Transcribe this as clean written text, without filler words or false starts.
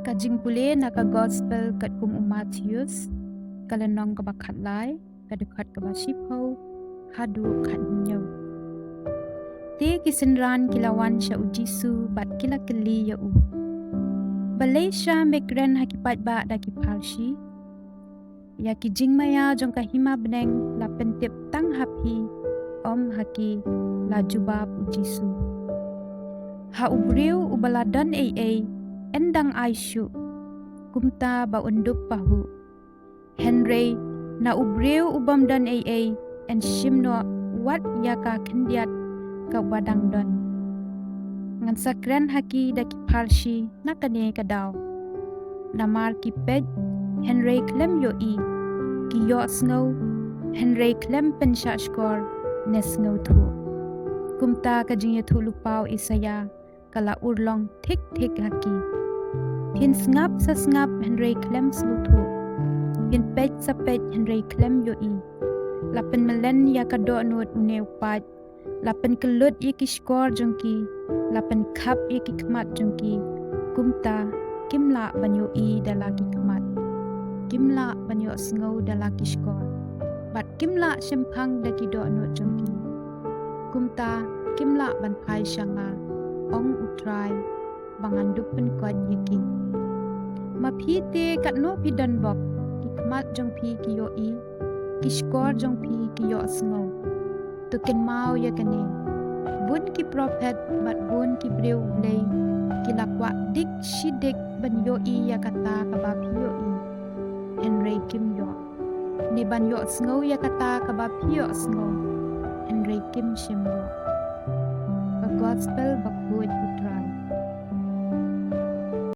Kajing pule naka gospel kat kum Matthews kalenong ka bakat lai kadekat ka basipau hadu kat nyo. Te kisenran kilawan sya ujisu bat kila keli ya u. Balai sya mekren hakipat ba da kipalshi. Ya kijing maya jong kahima beneng la pentip tang hapi om haki la jubab ujisu. Ha ubriu ubaladan ai endang aisyu kumta ba undup pahu. Henry na ubriu ubam dan ai en shimno wat yaka kendiat ka badang don. Ngan sakren haki da kipalshi nakane kadaw. Namar kipet Henry klem yo i ki yo snow Henry klem pensha skor ne snow tu. Kumta kajing ya tu lupau isaya kala urlong tik tik haki. Pin ngap sa ngap Henry klem slutu. Pin pet sa pet Henry klem yo i. Lapen melen ya kado nuot une upat. Lapen kelut ya ki skor jongki. Lapen kap ya ki kemat jongki. Kumta kimla banyo i dalaki kemat. Kimla banyo snow dalaki skor. Bat kimla sempang daki do nuot jongki. Kumta kimla ban pai shanga. Ong utrai bangandupen kod yaki. Mapite kat no pidan bok. Ki kemat jong pi ki yo i. Ki skor jong pi ki yo snow. Tuken mau ya kene. Bun ki prophet bat bun ki breu blei. Ki lakwa dik shidik ban yo i ya kata kabab yo i. Henry Kim yo. Ni ban yo snow ya kata kabab yo snow. Henry Kim shim yo. Ba gospel bakun